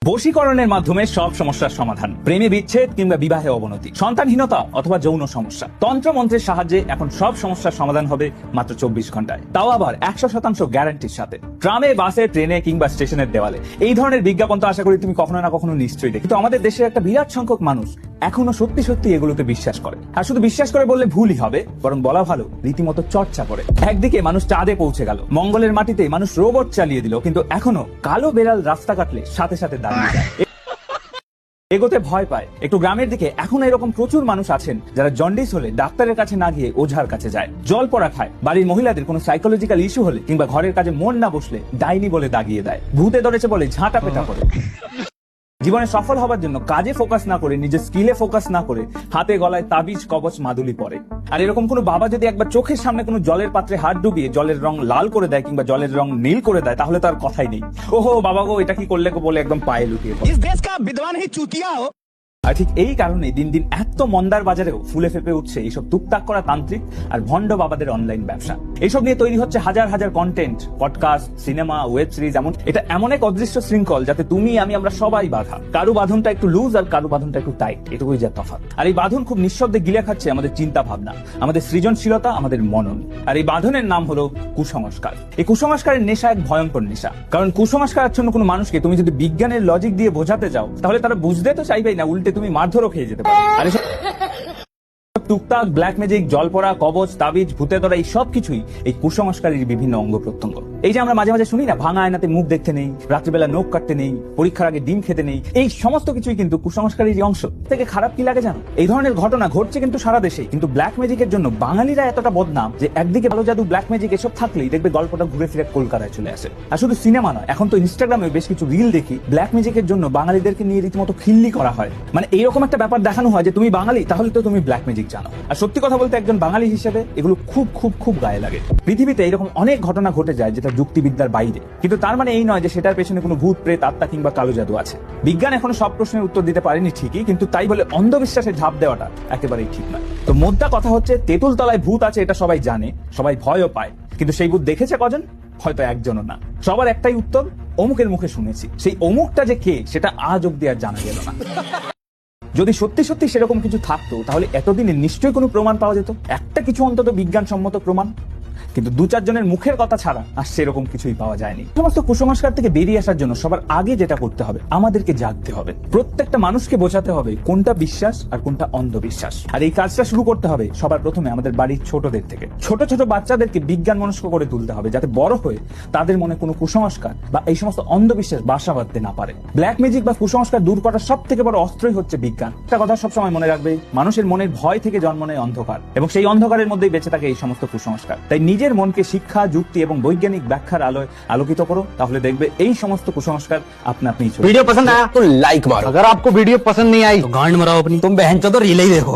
বশীকরণের মাধ্যমে সব সমস্যার সমাধান, প্রেমে বিচ্ছেদ কিংবা বিবাহে অবনতি, সন্তানহীনতা অথবা যৌন সমস্যা, তন্ত্র মন্ত্রের সাহায্যে এখন সব সমস্যার সমাধান হবে মাত্র 24 ঘন্টায়, তাও আবার 100% গ্যারান্টির সাথে। ট্রামে, বাসে, ট্রেনে কিংবা স্টেশনের দেওয়ালে এই ধরনের বিজ্ঞাপন তো আশা করি তুমি কখনো না কখনো নিশ্চয়ই দেখো। কিন্তু আমাদের দেশের একটা বিরাট সংখ্যক মানুষ এখনো সত্যি সত্যি এগুলোতে বিশ্বাস করে। আর শুধু বিশ্বাস করে বললে ভুলই হবে, বরং বলা ভালো রীতিমতো চর্চা করে। একদিকে মানুষ চাঁদে পৌঁছে গেল, মঙ্গলের মাটিতে মানুষ রোবট চালিয়ে দিল, কিন্তু এখনো কালো বেড়াল রাস্তা কাটলে সাথে সাথে দাঁড়িয়ে যায়, এগোতে ভয় পায়। একটু গ্রামের দিকে এখন এরকম প্রচুর মানুষ আছেন যারা জন্ডিস হলে ডাক্তারের কাছে না গিয়ে ওঝার কাছে যায়, জল পড়া খায়, বাড়ির মহিলাদের কোনো সাইকোলজিক্যাল ইস্যু হলে কিংবা ঘরের কাজে মন না বসলে ডাইনি বলে দাগিয়ে দেয়, ভূতে ধরেছে বলে ঝাঁটা পেটা করে। জীবনে সফল হবার জন্য কাজে ফোকাস না করে, নিজের স্কিলে ফোকাস না করে হাতে গলায় তাবিজ কবচ মাদুলি পরে। আর এরকম কোনো বাবা যদি একবার চোখের সামনে কোনো জলের পাত্রে হাত ডুবিয়ে জলের রং লাল করে দেয় কিংবা জলের রং নীল করে দেয়, তাহলে তার কথাই নেই। ওহো বাবা গো, এটা কি করলে গো বলে একদম পায়ে লুটিয়ে পড়ে। इस देश का विद्वान ही चूतिया हो। আর ঠিক এই কারণে দিন দিন এত মন্দার বাজারেও ফুলে ফেপে উঠছে এইসব টুকটাক করা তান্ত্রিক আর ভণ্ড বাবাদের অনলাইন ব্যবসা। এইসব নিয়ে তৈরি হচ্ছে হাজার হাজার content, podcast, cinema, web series. এটা এমন এক অদৃশ্য শৃঙ্খল যাতে তুমি আমরা সবাই বাধা। কারো বাঁধনটা একটু লুজ আর কারো বাঁধনটা একটু টাইট, এটুকুই যা তফাৎ। আর এই বাঁধন খুব নিঃশব্দে গিলে খাচ্ছে আমাদের চিন্তা ভাবনা, আমাদের সৃজনশীলতা, আমাদের মনন। আর এই বাঁধনের নাম হলো কুসংস্কার। এই কুসংস্কারের নেশা এক ভয়ঙ্কর নেশা, কারণ কুসংস্কার আচ্ছন্ন কোনো মানুষকে তুমি যদি বিজ্ঞানের লজিক দিয়ে বোঝাতে যাও, তাহলে তারা বুঝতে তো চাইবেই না, উল্টে তুমি মারধরও খেয়ে যেতে পারো। আর টুকটাক, ব্ল্যাক ম্যাজিক, জলপড়া, কবচ, তাবিজ, ভূতে ধরা, এই সব কিছুই এই কুসংস্কারের বিভিন্ন অঙ্গ প্রত্যঙ্গ। এই যে আমরা মাঝে মাঝে শুনি না, ভাঙা আয়নাতে মুখ দেখতে নেই, রাত্রিবেলা নখ কাটতে নেই, পরীক্ষার আগে ডিম খেতে নেই, এই সমস্ত কিছুই কিন্তু কুসংস্কারের অংশ। থেকে খারাপ কি লাগে জানো? এই ধরনের ঘটনা ঘটছে কিন্তু সারা দেশে। কিন্তু ব্ল্যাক ম্যাজিকের জন্য বাঙালিরা এতটা বদনাম যে একদিকে ভালো জাদু, ব্ল্যাক ম্যাজিক এসব থাকলেই দেখবে গল্পটা ঘুরে ফিরে কলকাতায় চলে আসে। আর শুধু সিনেমা নয়, এখন তো ইনস্টাগ্রামে বেশ কিছু রিল দেখি ব্ল্যাক ম্যাজিকের জন্য বাঙালিদেরকে নিয়ে রীতিমতো খিল্লি করা হয়। মানে এইরকম একটা ব্যাপার দেখানো হয় যে তুমি বাঙালি, তাহলে তো তুমি ব্ল্যাক ম্যাজিক জানো। আর সত্যি কথা বলতে একজন বাঙালি হিসেবে এগুলো খুব খুব খুব গায়ে লাগে। পৃথিবীতে এরকম অনেক ঘটনা ঘটে যায় যেটা যুক্তিবিদ্যার বাইরে, কিন্তু তার মানে এই নয় যে সেটার পেছনে কোনো ভূত, প্রেত, আত্মা কিংবা কালো জাদু আছে। বিজ্ঞান এখনো সব প্রশ্নের উত্তর দিতে পারেনি ঠিকই, কিন্তু তাই বলে অন্ধবিশ্বাসে ঝাঁপ দেওয়াটা একেবারেই ঠিক নয়। তো মোদ্দা কথা হচ্ছে, তেঁতুল তলায় ভূত আছে এটা সবাই জানে, সবাই ভয়ও পায়, কিন্তু সেই ভূত দেখেছে কজন? হয়তো একজনও না। সবার একটাই উত্তর, অমুকের মুখে শুনেছি। সেই অমুকটা যে কে সেটা আজ অব্দি আর জানা গেল না। যদি সত্যি সত্যি সেরকম কিছু থাকতো, তাহলে এতদিনে নিশ্চয়ই কোনো প্রমাণ পাওয়া যেত, একটা কিছু অন্তত বিজ্ঞানসম্মত প্রমাণ। কিন্তু 2-4 জনের মুখের কথা ছাড়া আর সেরকম কিছুই পাওয়া যায়নি। সমস্ত কুসংস্কার থেকে বেরিয়ে আসার জন্য সবার আগে যেটা করতে হবে, আমাদেরকে জাগতে হবে। প্রত্যেকটা মানুষকে বোঝাতে হবে কোনটা বিশ্বাস আর কোনটা অন্ধবিশ্বাস। আর এই কাজটা শুরু করতে হবে সবার প্রথমে আমাদের বাড়ির ছোটদের থেকে। ছোট ছোট বাচ্চাদেরকে বিজ্ঞান মনস্ক করে তুলতে হবে, যাতে বড় হয়ে তাদের মনে কোনো কুসংস্কার বা এই সমস্ত অন্ধবিশ্বাস বাসা বাঁধতে না পারে। ব্ল্যাক ম্যাজিক বা কুসংস্কার দূর করার সব থেকে বড় অস্ত্রই হচ্ছে বিজ্ঞান। একটা কথা সবসময় মনে রাখবে, মানুষের মনের ভয় থেকে জন্ম নেয় অন্ধকার, এবং সেই অন্ধকারের মধ্যেই বেঁচে থাকে এই সমস্ত কুসংস্কার। তাই নিজের মনকে শিক্ষা, যুক্তি এবং বৈজ্ঞানিক ব্যাখ্যার আলোয় আলোকিত করো, তাহলে দেখবে এই সমস্ত কুসংস্কার আপনা আপনি। वीडियो पसंद आया तो लाइक मारो, अगर आपको वीडियो पसंद नहीं आई तो गांड मराओ अपनी। तुम बहनचोद रील ही देखो।